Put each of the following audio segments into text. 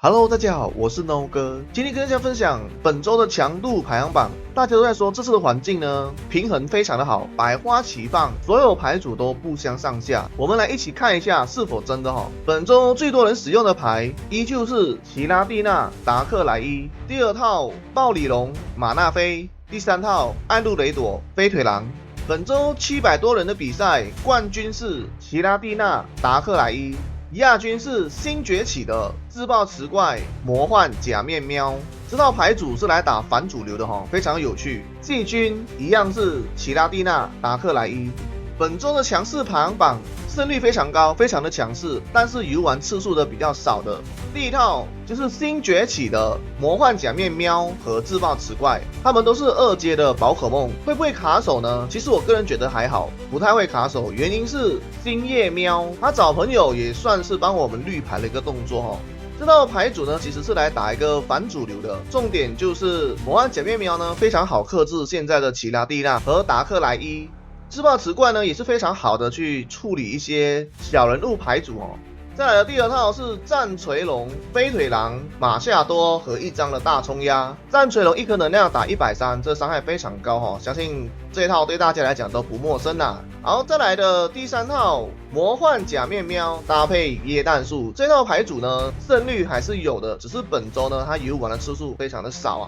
Hello，大家好，我是 No 哥，今天跟大家分享本周的强度排行榜。大家都在说这次的环境呢，平衡非常的好，百花齐放，所有牌组都不相上下。我们来一起看一下是否真的哈。本周最多人使用的牌依旧是奇拉蒂娜、达克莱伊，第二套暴里龙、马纳菲，第三套艾露雷朵、飞腿狼。本周700多人的比赛，冠军是奇拉蒂娜、达克莱伊。亚军是新崛起的自爆磁怪魔幻假面喵，这套牌组是来打反主流的哈，非常有趣。季军一样是奇拉蒂娜、达克莱伊。本周的强势排行榜胜率非常高，非常的强势，但是游玩次数的比较少的。第一套就是新崛起的魔幻假面喵和自爆磁怪，他们都是2阶的宝可梦，会不会卡手呢？其实我个人觉得还好，不太会卡手，原因是星夜喵，他找朋友也算是帮我们绿牌的一个动作哈。这套牌组呢，其实是来打一个反主流的，重点就是魔幻假面喵呢非常好克制现在的奇拉蒂娜和达克莱伊。自爆磁怪呢也是非常好的去处理一些小人物牌组哦。再来的第二套是战锤龙、飞腿狼、马夏多和一张的大冲鸭。战锤龙1颗能量打130，这伤害非常高哈，相信这一套对大家来讲都不陌生啦。好，再来的第三套魔幻假面喵搭配椰蛋树，这套牌组呢胜率还是有的，只是本周呢它游玩的次数非常的少啊。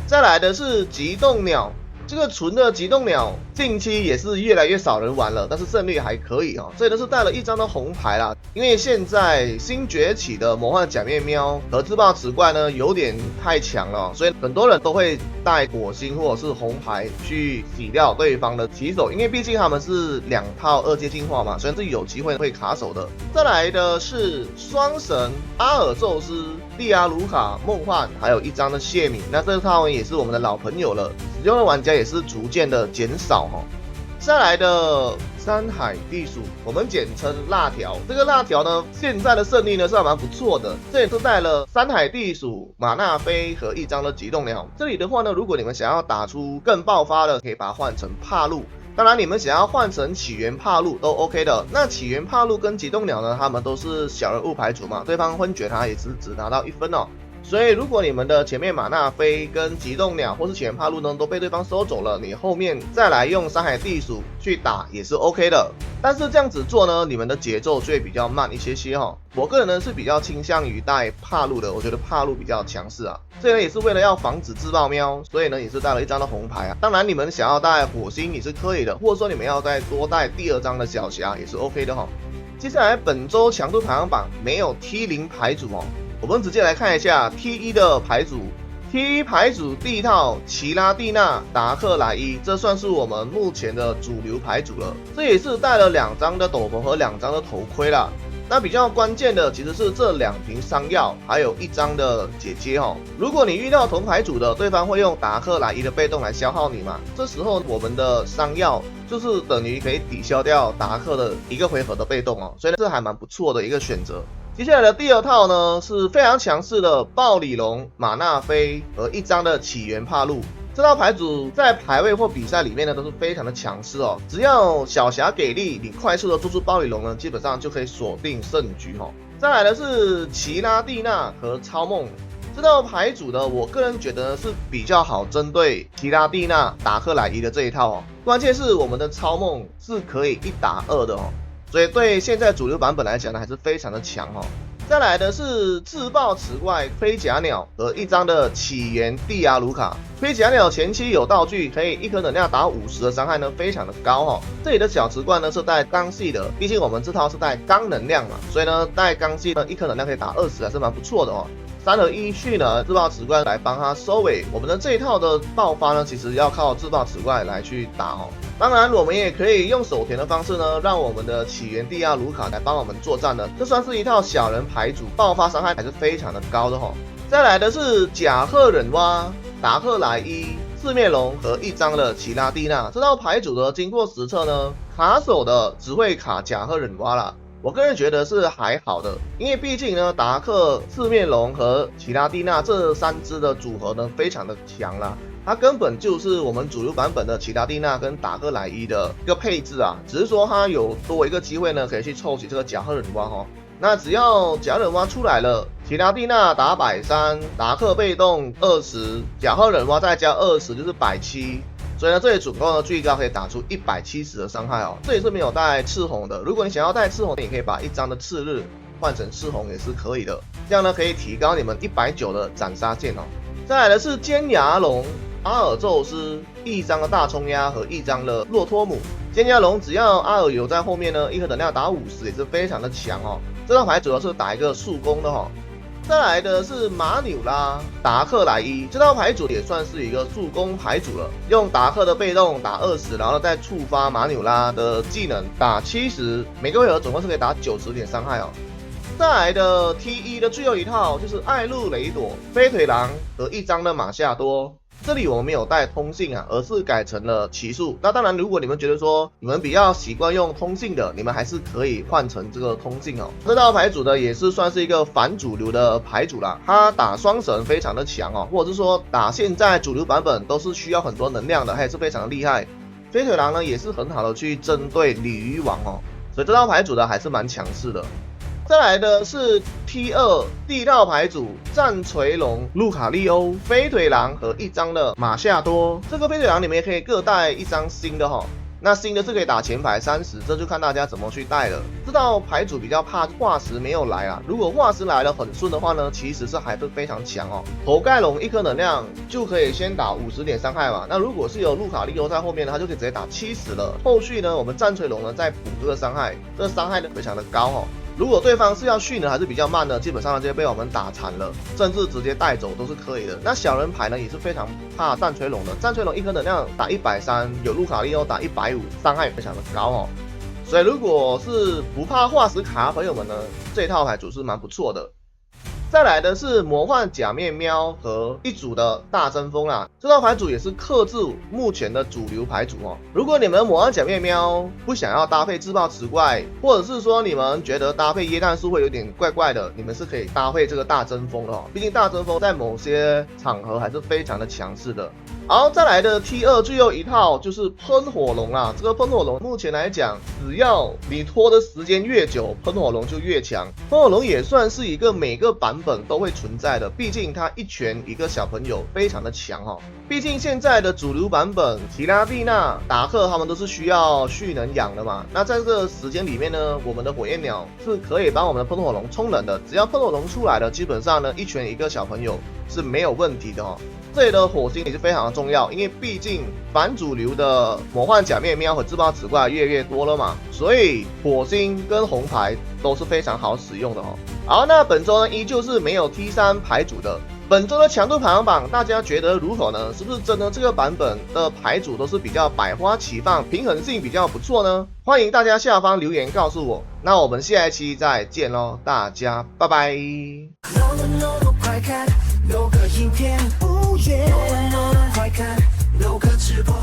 再来的是极冻鸟。这个纯的极冻鸟近期也是越来越少人玩了，但是胜率还可以哦。这里呢是带了一张的红牌啦，因为现在新崛起的魔幻假面喵和自爆磁怪呢有点太强了，所以很多人都会带火星或者是红牌去洗掉对方的棋手，因为毕竟他们是2套2阶进化嘛，所以是有机会会卡手的。再来的是双神阿尔宙斯、蒂亚卢卡、梦幻，还有一张的谢米，那这套也是我们的老朋友了，使用的玩家也是逐渐的减少哈。再来的山海地鼠，我们简称辣条。这个辣条呢，现在的胜率呢是还蛮不错的。这也是带了山海地鼠、马纳菲和一张的极冻鸟。这里的话呢，如果你们想要打出更爆发的，可以把它换成帕路。当然，你们想要换成起源帕路都 OK 的。那起源帕路跟极冻鸟呢，他们都是小人物牌组嘛，对方昏厥他也是只拿到1分哦。所以如果你们的前面马纳菲跟极冻鸟或是起源帕路呢都被对方收走了，你后面再来用山海地鼠去打也是 OK 的。但是这样子做呢，你们的节奏就会比较慢一些哈。我个人呢是比较倾向于带帕路的，我觉得帕路比较强势啊。这个也是为了要防止自爆喵，所以呢也是带了一张的红牌啊。当然你们想要带火星也是可以的，或者说你们要再多带第2张的小侠也是 OK 的哈。接下来本周强度排行榜没有 T0 牌组哦。我们直接来看一下 T1 的牌组。T1 牌组第一套奇拉蒂娜、达克莱伊，这算是我们目前的主流牌组了。这也是带了2张的斗篷和2张的头盔啦。那比较关键的其实是这2瓶伤药，还有1张的姐姐哦。如果你遇到同牌组的，对方会用达克莱伊的被动来消耗你嘛，这时候我们的伤药就是等于可以抵消掉达克的1个回合的被动哦，所以这还蛮不错的一个选择。接下来的第2套呢是非常强势的暴里龙、马纳菲和1张的起源帕路。这套牌组在排位或比赛里面呢都是非常的强势哦，只要小侠给力，你快速的做出暴里龙呢，基本上就可以锁定胜局哦。再来的是奇拉蒂娜和超梦。这套牌组呢，我个人觉得是比较好针对奇拉蒂娜、达克莱伊的这一套哦。关键是我们的超梦是可以1打2的哦。所以对现在主流版本来讲呢，还是非常的强哦。再来的是自爆磁怪盔甲鸟和1张的起源蒂亚卢卡。盔甲鸟前期有道具，可以1颗能量打50的伤害呢，非常的高哦。这里的小磁怪呢是带钢系的，毕竟我们这套是带钢能量嘛，所以呢带钢系呢1颗能量可以打20，还是蛮不错的哦。3合1去呢，自爆磁怪来帮他收尾。我们的这一套的爆发呢，其实要靠自爆磁怪来去打哦。当然，我们也可以用手填的方式呢，让我们的起源蒂亚卢卡来帮我们作战的。这算是一套小人牌组，爆发伤害还是非常的高的哈。再来的是甲贺忍蛙、达克莱伊、四面龙和1张的奇拉蒂娜。这套牌组呢，经过实测呢，卡手的只会卡甲贺忍蛙啦。我个人觉得是还好的，因为毕竟呢，达克、四面龙和奇拉蒂娜这3只的组合呢，非常的强啦。它根本就是我们主流版本的奇拉蒂娜跟达克莱伊的一个配置啊，只是说它有多一个机会呢，可以去凑齐这个甲贺忍蛙哈。那只要假忍蛙出来了，奇拉蒂娜打130，达克被动20，甲贺忍蛙再加20就是170。所以呢，这里总共呢最高可以打出170的伤害哦。这里是没有带赤红的，如果你想要带赤红，你也可以把一张的赤日换成赤红也是可以的，这样呢可以提高你们190的斩杀键哦。再来的是尖牙龙、阿尔宙斯、一张的大冲鸭和一张的洛托姆。尖牙龙只要阿尔有在后面呢，一颗能量打50也是非常的强哦。这套牌主要是打一个速攻的哦。再来的是马纽拉、达克莱伊，这套牌组也算是一个助攻牌组了，用达克的被动打20，然后再触发马纽拉的技能打70，每个回合总共是可以打90点伤害哦。再来的 T1 的最后一套就是艾露雷朵、飞腿狼和一张的马夏多。这里我们没有带通信啊，而是改成了奇数。那当然，如果你们觉得说你们比较习惯用通信的，你们还是可以换成这个通信哦。这套牌组呢，也是算是一个反主流的牌组啦。它打双神非常的强哦，或者是说打现在主流版本都是需要很多能量的，它也是非常的厉害。飞腿狼呢，也是很好的去针对鲤鱼王哦，所以这套牌组呢还是蛮强势的。再来的是 T2 第一套牌组，战锤龙、路卡利欧、飞腿狼和一张的马夏多。这个飞腿狼你们也可以各带一张新的哈，那新的是可以打前排30，这就看大家怎么去带了。这套牌组比较怕化石没有来啊，如果化石来了很顺的话呢，其实是还是非常强哦。头盖龙一颗能量就可以先打50点伤害嘛，那如果是有路卡利欧在后面呢，它就可以直接打70了。后续呢，我们战锤龙呢再补这个伤害，这个伤害呢非常的高哦。如果对方是要续呢，还是比较慢呢，基本上呢就被我们打残了，甚至直接带走都是可以的。那小人牌呢也是非常怕战锤龙的，战锤龙一颗能量打130，有路卡利欧打150，伤害非常的高哦。所以如果是不怕化石卡的朋友们呢，这一套牌组是蛮不错的。再来的是魔幻假面喵和一组的大针锋啦，这套牌组也是克制目前的主流牌组哦。如果你们魔幻假面喵不想要搭配自爆磁怪，或者是说你们觉得搭配椰蛋树会有点怪怪的，你们是可以搭配这个大针锋的哦。毕竟大针锋在某些场合还是非常的强势的。好，再来的 T2 最后一套就是喷火龙啦。这个喷火龙目前来讲，只要你拖的时间越久，喷火龙就越强。喷火龙也算是一个每个版本都会存在的，毕竟它一拳一个小朋友非常的强哦。毕竟现在的主流版本，奇拉蒂娜、达克他们都是需要蓄能养的嘛。那在这个时间里面呢，我们的火焰鸟是可以帮我们的喷火龙充能的。只要喷火龙出来了，基本上呢一拳一个小朋友是没有问题的哦。这里的火星也是非常的重要，因为毕竟反主流的魔幻假面喵和自爆磁怪越来越多了嘛，所以火星跟红牌都是非常好使用的哦。好，那本周呢依旧是没有 T3 牌组的。本周的强度排行榜，大家觉得如何呢？是不是真的这个版本的牌组都是比较百花齐放，平衡性比较不错呢？欢迎大家下方留言告诉我。那我们下一期再见咯，大家拜拜。快看，6个影片，快看，6个直播。